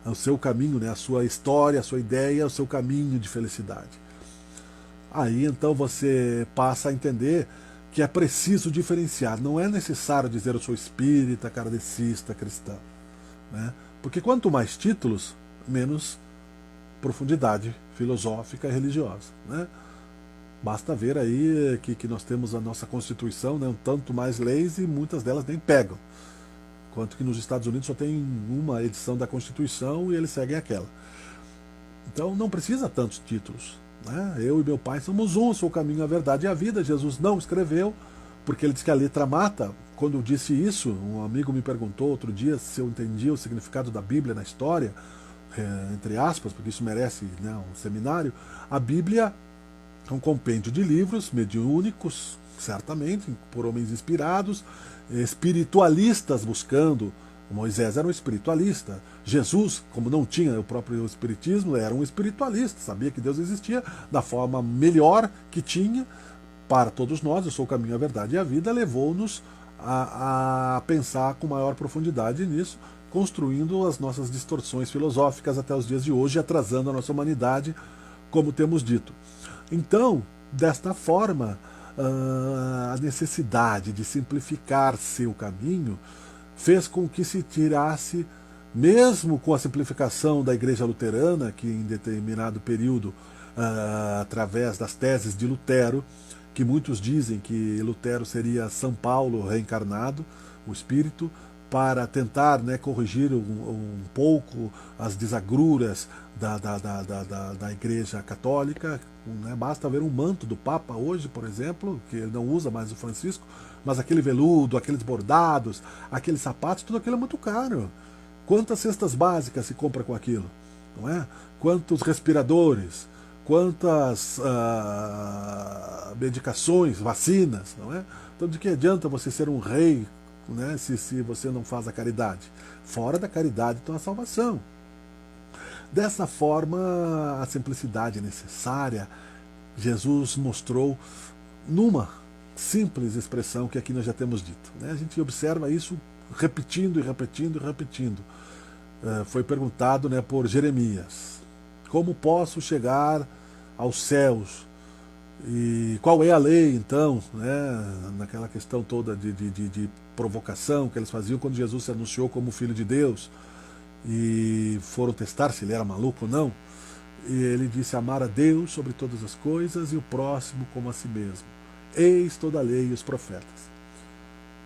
o seu caminho, né, a sua história, a sua ideia, o seu caminho de felicidade. Aí então você passa a entender que é preciso diferenciar. Não é necessário dizer eu sou espírita, kardecista, cristão, né? Porque quanto mais títulos, menos profundidade filosófica e religiosa, né? Basta ver aí que nós temos a nossa Constituição, né, um tanto mais leis e muitas delas nem pegam. Enquanto que nos Estados Unidos só tem uma edição da Constituição e eles seguem aquela. Então não precisa tantos títulos, né? Eu e meu pai somos um, sou o caminho, a verdade e a vida. Jesus não escreveu, porque ele diz que a letra mata. Quando eu disse isso, um amigo me perguntou outro dia se eu entendia o significado da Bíblia na história, entre aspas, porque isso merece, né, um seminário. A Bíblia é um compêndio de livros mediúnicos, certamente, por homens inspirados, espiritualistas buscando. Moisés era um espiritualista. Jesus, como não tinha o próprio espiritismo, era um espiritualista, sabia que Deus existia da forma melhor que tinha para todos nós. Eu sou o caminho, a verdade e a vida, levou-nos a pensar com maior profundidade nisso, construindo as nossas distorções filosóficas até os dias de hoje, atrasando a nossa humanidade, como temos dito. Então, desta forma, a necessidade de simplificar seu caminho fez com que se tirasse, mesmo com a simplificação da Igreja Luterana, que em determinado período, através das teses de Lutero, que muitos dizem que Lutero seria São Paulo reencarnado, o espírito, para tentar, né, corrigir um pouco as desagruras da Igreja Católica, né? Basta ver um manto do Papa hoje, por exemplo, que ele não usa mais o Francisco, mas aquele veludo, aqueles bordados, aqueles sapatos, tudo aquilo é muito caro. Quantas cestas básicas se compra com aquilo? Não é? Quantos respiradores? Quantas medicações, vacinas? Não é? Então de que adianta você ser um rei, né, se você não faz a caridade? Fora da caridade então a salvação. Dessa forma, a simplicidade necessária, Jesus mostrou numa simples expressão que aqui nós já temos dito, né? A gente observa isso repetindo e repetindo e repetindo. Foi perguntado, né, por Jeremias: como posso chegar aos céus? E qual é a lei, então, né, naquela questão toda de provocação que eles faziam quando Jesus se anunciou como Filho de Deus, e foram testar se ele era maluco ou não. E ele disse: amar a Deus sobre todas as coisas e o próximo como a si mesmo. Eis toda a lei e os profetas.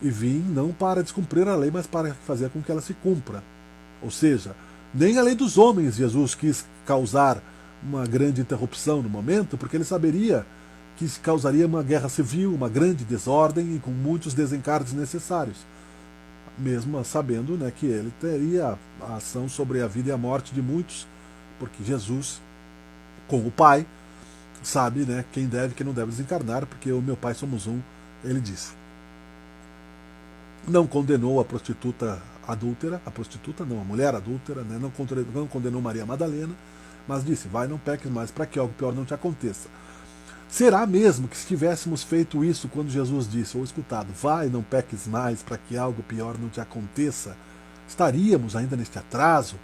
E vim não para descumprir a lei, mas para fazer com que ela se cumpra. Ou seja, nem a lei dos homens Jesus quis causar uma grande interrupção no momento, porque ele saberia que causaria uma guerra civil, uma grande desordem e com muitos desencargos necessários, mesmo sabendo, né, que ele teria a ação sobre a vida e a morte de muitos, porque Jesus, com o Pai, sabe, né, quem deve e quem não deve desencarnar, porque o meu Pai somos um, ele disse. Não condenou a prostituta adúltera, a mulher adúltera, né, não condenou Maria Madalena, mas disse: vai, não peques mais, para que algo pior não te aconteça. Será mesmo que se tivéssemos feito isso quando Jesus disse, ou escutado, vai, não peques mais para que algo pior não te aconteça, estaríamos ainda neste atraso?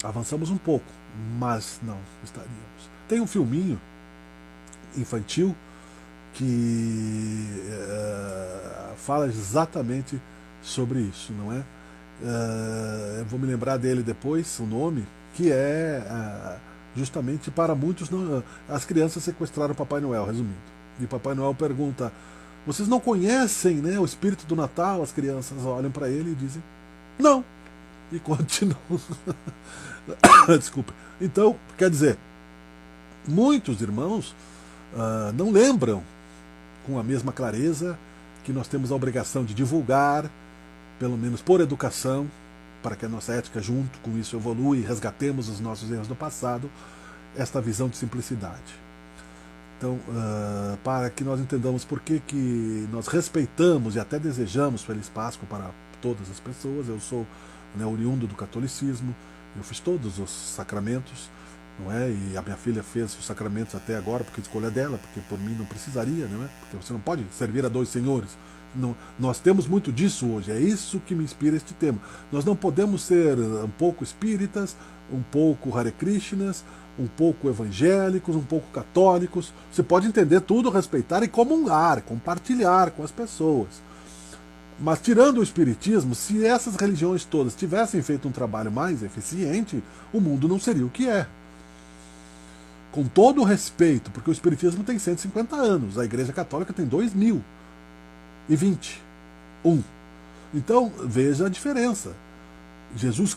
Avançamos um pouco, mas não estaríamos. Tem um filminho infantil que fala exatamente sobre isso, não é? Eu vou me lembrar dele depois, o nome, que é justamente para muitos, as crianças sequestraram o Papai Noel, resumindo. E Papai Noel pergunta: vocês não conhecem, né, o espírito do Natal? As crianças olham para ele e dizem: não. E continuam. Desculpa. Então, quer dizer, muitos irmãos não lembram com a mesma clareza que nós temos a obrigação de divulgar, pelo menos por educação, para que a nossa ética junto com isso evolua e resgatemos os nossos erros do passado, esta visão de simplicidade. Então, para que nós entendamos por que nós respeitamos e até desejamos Feliz Páscoa para todas as pessoas. Eu sou, né, oriundo do catolicismo, eu fiz todos os sacramentos, não é? E a minha filha fez os sacramentos até agora, porque a escolha dela, porque por mim não precisaria, não é? Porque você não pode servir a dois senhores. Não, nós temos muito disso hoje, é isso que me inspira este tema. Nós não podemos ser um pouco espíritas, um pouco Hare Krishnas, um pouco evangélicos, um pouco católicos. Você pode entender tudo, respeitar e comungar, compartilhar com as pessoas. Mas tirando o espiritismo, se essas religiões todas tivessem feito um trabalho mais eficiente, o mundo não seria o que é. Com todo o respeito, porque o espiritismo tem 150 anos, a Igreja Católica tem 2021. Então, veja a diferença. Jesus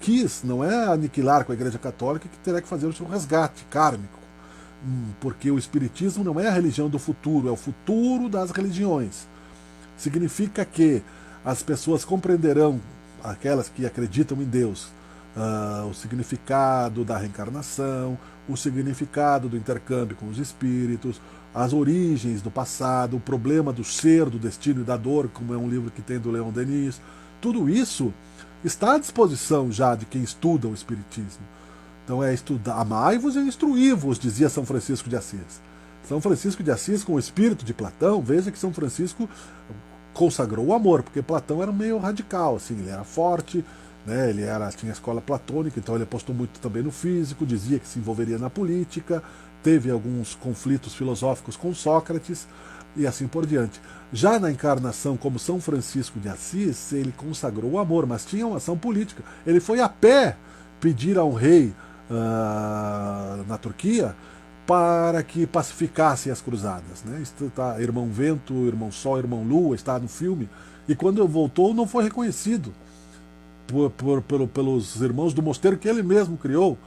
quis, não é aniquilar com a Igreja Católica, que terá que fazer o seu resgate kármico. Porque o espiritismo não é a religião do futuro, é o futuro das religiões. Significa que as pessoas compreenderão, aquelas que acreditam em Deus, o significado da reencarnação, o significado do intercâmbio com os espíritos, as origens do passado, o problema do ser, do destino e da dor, como é um livro que tem do Leon Denis. Tudo isso está à disposição já de quem estuda o espiritismo. Então é estudar, amai-vos e instruí-vos, dizia São Francisco de Assis. São Francisco de Assis, com o espírito de Platão, veja que São Francisco consagrou o amor, porque Platão era meio radical, assim, ele era forte, né, tinha a escola platônica, então ele apostou muito também no físico, dizia que se envolveria na política, teve alguns conflitos filosóficos com Sócrates e assim por diante. Já na encarnação, como São Francisco de Assis, ele consagrou o amor, mas tinha uma ação política. Ele foi a pé pedir a um rei na Turquia para que pacificassem as cruzadas. Né? Está Irmão Vento, Irmão Sol, Irmão Lua, está no filme, e quando voltou não foi reconhecido pelos irmãos do mosteiro que ele mesmo criou,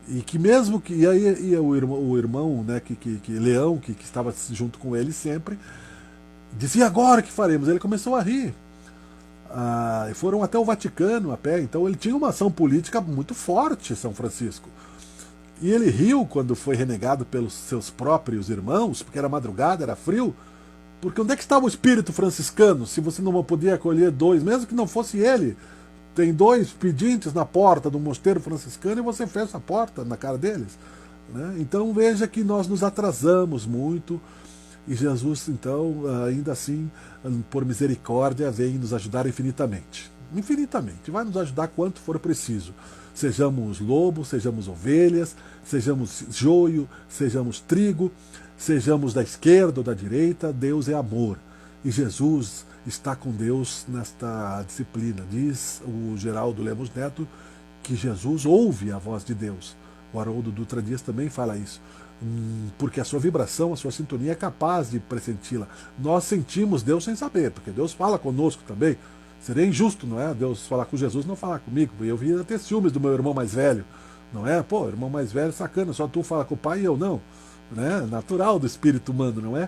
e que mesmo que e aí o irmão, né, Leão, que estava junto com ele sempre, disse: e agora que faremos? Ele começou a rir. E foram até o Vaticano a pé, então ele tinha uma ação política muito forte, São Francisco. E ele riu quando foi renegado pelos seus próprios irmãos, porque era madrugada, era frio, porque onde é que estava o espírito franciscano, se você não podia acolher dois, mesmo que não fosse ele? Tem dois pedintes na porta do mosteiro franciscano e você fecha a porta na cara deles. Né? Então veja que nós nos atrasamos muito, e Jesus, então, ainda assim, por misericórdia, vem nos ajudar infinitamente. Infinitamente, vai nos ajudar quanto for preciso. Sejamos lobos, sejamos ovelhas, sejamos joio, sejamos trigo, sejamos da esquerda ou da direita, Deus é amor. E Jesus está com Deus nesta disciplina. Diz o Geraldo Lemos Neto que Jesus ouve a voz de Deus. O Haroldo Dutra Dias também fala isso. Porque a sua vibração, a sua sintonia é capaz de pressenti-la. Nós sentimos Deus sem saber, porque Deus fala conosco também. Seria injusto, não é? Deus falar com Jesus, não falar comigo. Eu via ter ciúmes do meu irmão mais velho, não é? Pô, irmão mais velho, sacana, só tu fala com o pai e eu não. Né? Natural do espírito humano, não é?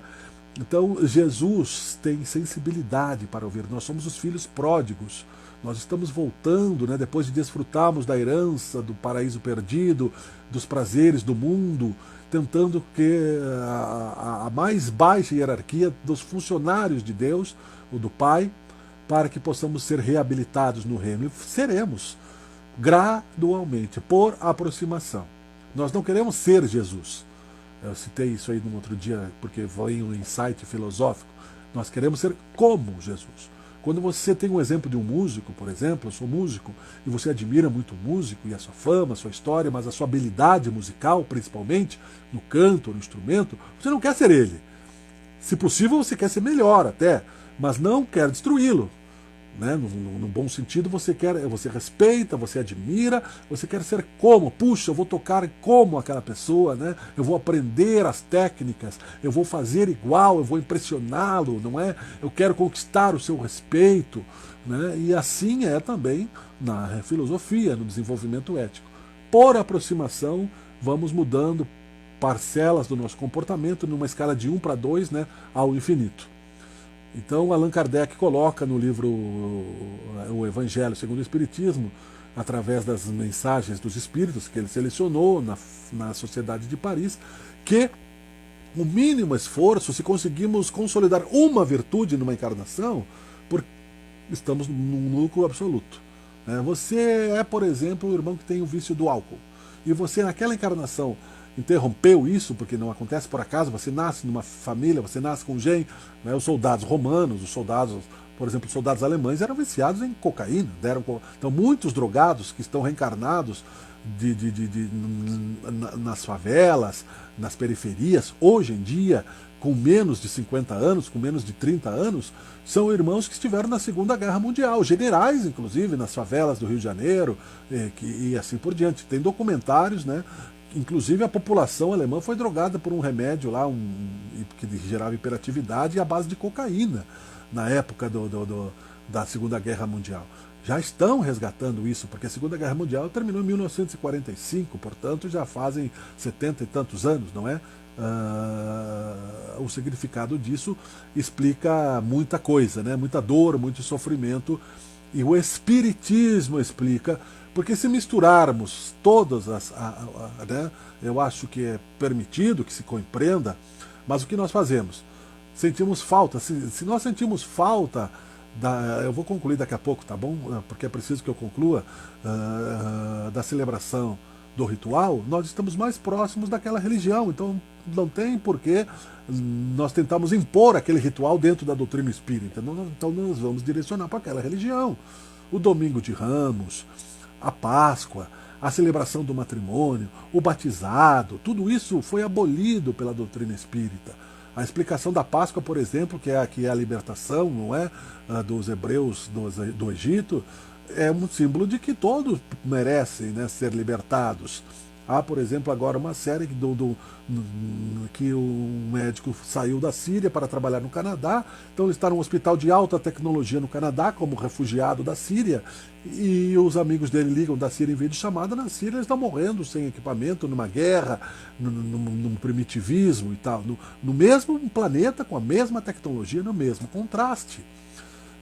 Então, Jesus tem sensibilidade para ouvir. Nós somos os filhos pródigos. Nós estamos voltando, né, depois de desfrutarmos da herança, do paraíso perdido, dos prazeres do mundo, tentando que a mais baixa hierarquia dos funcionários de Deus, o do Pai, para que possamos ser reabilitados no reino. E seremos, gradualmente, por aproximação. Nós não queremos ser Jesus. Eu citei isso aí num outro dia, porque foi um insight filosófico. Nós queremos ser como Jesus. Quando você tem um exemplo de um músico, por exemplo, eu sou músico, e você admira muito o músico e a sua fama, a sua história, mas a sua habilidade musical, principalmente, no canto, no instrumento, você não quer ser ele. Se possível, você quer ser melhor até, mas não quer destruí-lo. Né? No bom sentido, você respeita, você admira, você quer ser como, puxa, eu vou tocar como aquela pessoa, né? Eu vou aprender as técnicas, eu vou fazer igual, eu vou impressioná-lo, não é? Eu quero conquistar o seu respeito, né? E assim é também na filosofia, no desenvolvimento ético. Por aproximação, vamos mudando parcelas do nosso comportamento numa escala de 1 para 2, né, ao infinito. Então, Allan Kardec coloca no livro O Evangelho segundo o Espiritismo, através das mensagens dos espíritos que ele selecionou na Sociedade de Paris, que o mínimo esforço, se conseguimos consolidar uma virtude numa encarnação, porque estamos num lucro absoluto. Você é, por exemplo, o irmão que tem o vício do álcool. e você naquela encarnação interrompeu isso, porque não acontece por acaso, você nasce numa família, você nasce com gen, né, os soldados romanos, os soldados, por exemplo, os soldados alemães eram viciados em cocaína, então muitos drogados que estão reencarnados nas favelas, nas periferias, hoje em dia, com menos de 50 anos, com menos de 30 anos, são irmãos que estiveram na Segunda Guerra Mundial, generais, inclusive, nas favelas do Rio de Janeiro, e assim por diante. Tem documentários, né? Inclusive a população alemã foi drogada por um remédio lá, que gerava hiperatividade, à base de cocaína, na época da Segunda Guerra Mundial. Já estão resgatando isso, porque a Segunda Guerra Mundial terminou em 1945, portanto já fazem 70 e tantos anos, não é? O significado disso explica muita coisa, né? Muita dor, muito sofrimento, e o Espiritismo explica, porque se misturarmos todas né, eu acho que é permitido que se compreenda, mas o que nós fazemos? Sentimos falta, se nós sentimos falta eu vou concluir daqui a pouco, tá bom? Porque é preciso que eu conclua, da celebração do ritual, nós estamos mais próximos daquela religião, então não tem porquê nós tentarmos impor aquele ritual dentro da doutrina espírita, então nós vamos direcionar para aquela religião. O Domingo de Ramos, a Páscoa, a celebração do matrimônio, o batizado, tudo isso foi abolido pela doutrina espírita. A explicação da Páscoa, por exemplo, que é a libertação, não é, dos hebreus do Egito, é um símbolo de que todos merecem, né, ser libertados. Há, por exemplo, agora uma série que o médico saiu da Síria para trabalhar no Canadá, então ele está num hospital de alta tecnologia no Canadá, como refugiado da Síria, e os amigos dele ligam da Síria em vídeo chamada, na Síria eles estão morrendo sem equipamento, numa guerra, num primitivismo e tal, no mesmo planeta, com a mesma tecnologia, no mesmo contraste.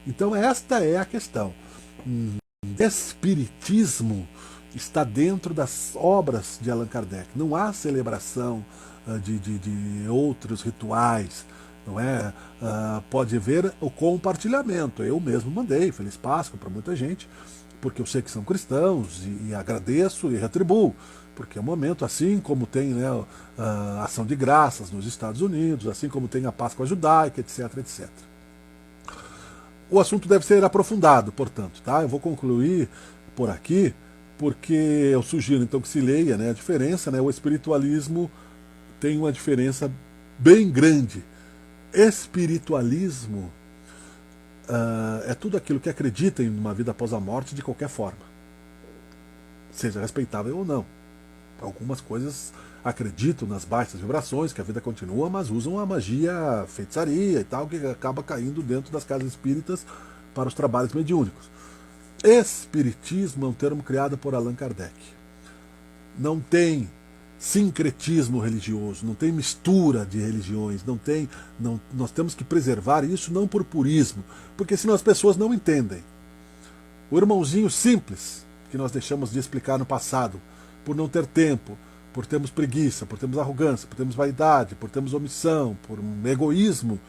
Então esta é a questão. Espiritismo está dentro das obras de Allan Kardec. Não há celebração de outros rituais, não é? Pode haver o compartilhamento. Eu mesmo mandei Feliz Páscoa para muita gente, porque eu sei que são cristãos e agradeço e retribuo, porque é um momento, assim como tem, né, a ação de graças nos Estados Unidos, assim como tem a Páscoa judaica, etc, etc. O assunto deve ser aprofundado, portanto, tá? Eu vou concluir por aqui, porque eu sugiro então que se leia, né, a diferença, né, o espiritualismo tem uma diferença bem grande. Espiritualismo é tudo aquilo que acredita em uma vida após a morte de qualquer forma, seja respeitável ou não. Algumas coisas acreditam nas baixas vibrações, que a vida continua, mas usam a magia, feitiçaria e tal, que acaba caindo dentro das casas espíritas para os trabalhos mediúnicos. Espiritismo é um termo criado por Allan Kardec. Não tem sincretismo religioso, não tem mistura de religiões, nós temos que preservar isso não por purismo, porque senão as pessoas não entendem. O irmãozinho simples, que nós deixamos de explicar no passado, por não ter tempo, por termos preguiça, por termos arrogância, por termos vaidade, por termos omissão, por um egoísmo,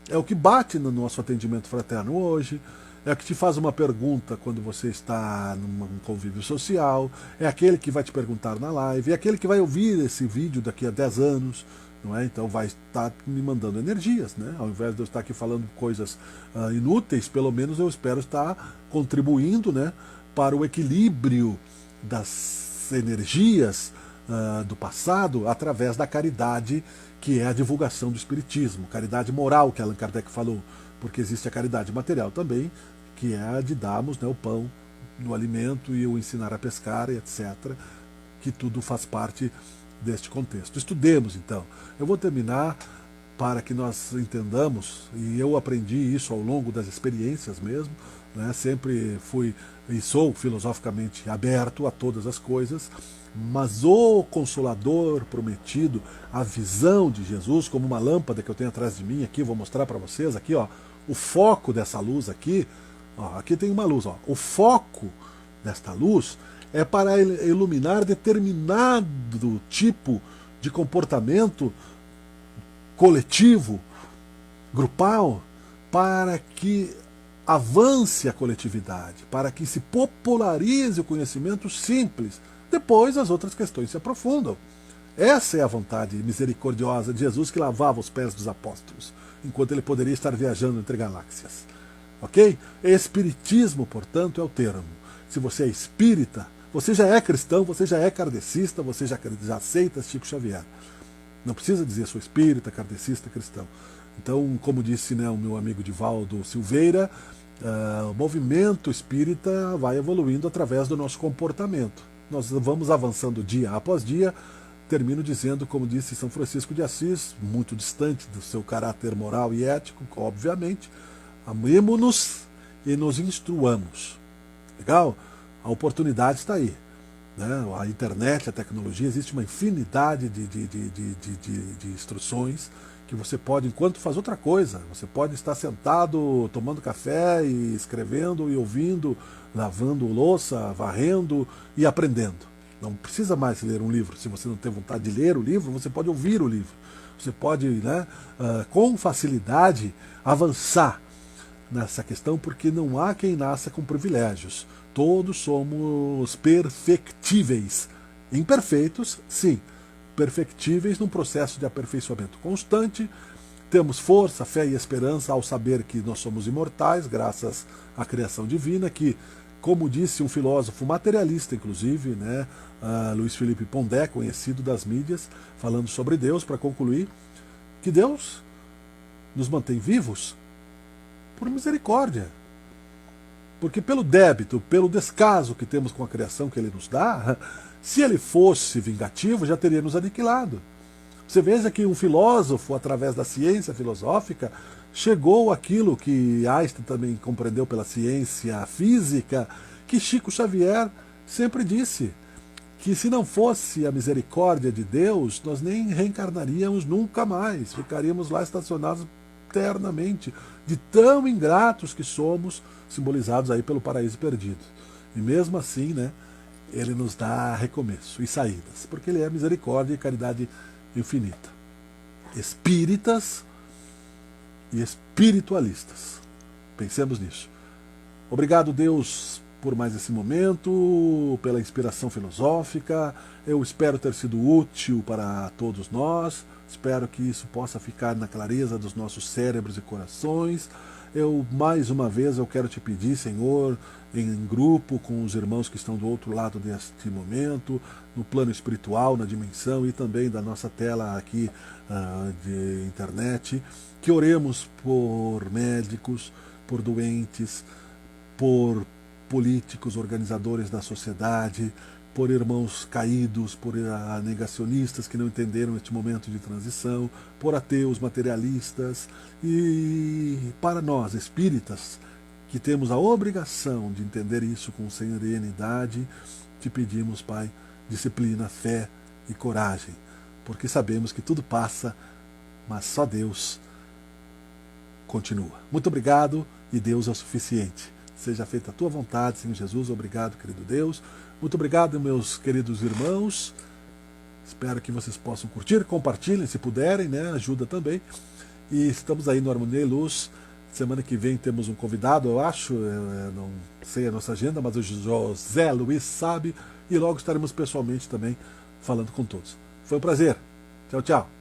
é o que bate no nosso atendimento fraterno hoje, é o que te faz uma pergunta quando você está num convívio social, é aquele que vai te perguntar na live, é aquele que vai ouvir esse vídeo daqui a 10 anos, não é? Então vai estar me mandando energias, né? Ao invés de eu estar aqui falando coisas inúteis, pelo menos eu espero estar contribuindo, né, para o equilíbrio das energias do passado através da caridade, que é a divulgação do espiritismo, caridade moral que Allan Kardec falou, porque existe a caridade material também, que é a de darmos, né, o pão no alimento e o ensinar a pescar, etc., que tudo faz parte deste contexto. Estudemos, então. Eu vou terminar para que nós entendamos, e eu aprendi isso ao longo das experiências mesmo, né, sempre fui e sou filosoficamente aberto a todas as coisas, mas o Consolador prometido, a visão de Jesus, como uma lâmpada que eu tenho atrás de mim aqui, vou mostrar para vocês aqui, ó, o foco dessa luz aqui, ó, aqui tem uma luz, ó, o foco desta luz é para iluminar determinado tipo de comportamento coletivo, grupal, para que avance a coletividade, para que se popularize o conhecimento simples Depois as outras questões se aprofundam. Essa é a vontade misericordiosa de Jesus, que lavava os pés dos apóstolos, enquanto ele poderia estar viajando entre galáxias. Ok? Espiritismo, portanto, é o termo. Se você é espírita, você já é cristão, você já é kardecista, você já aceita Chico Xavier. Não precisa dizer sou espírita, kardecista, cristão. Então, como disse, né, o meu amigo Divaldo Silveira, o movimento espírita vai evoluindo através do nosso comportamento. Nós vamos avançando dia após dia. Termino dizendo, como disse São Francisco de Assis, muito distante do seu caráter moral e ético, obviamente, amemo-nos e nos instruamos. Legal? A oportunidade está aí. Né? A internet, a tecnologia, existe uma infinidade de instruções que você pode, enquanto faz outra coisa, você pode estar sentado tomando café e escrevendo e ouvindo, lavando louça, varrendo e aprendendo. Não precisa mais ler um livro. Se você não tem vontade de ler o livro, você pode ouvir o livro. Você pode, né, com facilidade, avançar nessa questão, porque não há quem nasça com privilégios. Todos somos perfectíveis. Imperfeitos, sim. Perfectíveis num processo de aperfeiçoamento constante. Temos força, fé e esperança ao saber que nós somos imortais, graças à criação divina, que, como disse um filósofo materialista, inclusive, né, Luiz Felipe Pondé, conhecido das mídias, falando sobre Deus, para concluir, que Deus nos mantém vivos por misericórdia. Porque pelo débito, pelo descaso que temos com a criação que Ele nos dá, se Ele fosse vingativo, já teria nos aniquilado. Você veja que um filósofo, através da ciência filosófica, chegou àquilo que Einstein também compreendeu pela ciência física, que Chico Xavier sempre disse, que se não fosse a misericórdia de Deus, nós nem reencarnaríamos nunca mais, ficaríamos lá estacionados eternamente, de tão ingratos que somos, simbolizados aí pelo paraíso perdido. E mesmo assim, né, Ele nos dá recomeço e saídas, porque Ele é misericórdia e caridade infinita. Espíritas e espiritualistas. Pensemos nisso. Obrigado, Deus, por mais esse momento, pela inspiração filosófica. Eu espero ter sido útil para todos nós. Espero que isso possa ficar na clareza dos nossos cérebros e corações. Mais uma vez, eu quero te pedir, Senhor, em grupo com os irmãos que estão do outro lado deste momento, no plano espiritual, na dimensão e também da nossa tela aqui de internet, que oremos por médicos, por doentes, por políticos, organizadores da sociedade, por irmãos caídos, por negacionistas que não entenderam este momento de transição, por ateus, materialistas, e para nós, espíritas, que temos a obrigação de entender isso com serenidade, te pedimos, Pai, disciplina, fé e coragem, porque sabemos que tudo passa, mas só Deus continua. Muito obrigado, e Deus é o suficiente. Seja feita a tua vontade, Senhor Jesus. Obrigado, querido Deus. Muito obrigado, meus queridos irmãos. Espero que vocês possam curtir, compartilhem se puderem, né? Ajuda também. E estamos aí no Harmonia e Luz. Semana que vem temos um convidado, eu acho. Não sei a nossa agenda, mas o José Luiz sabe. E logo estaremos pessoalmente também falando com todos. Foi um prazer. Tchau, tchau.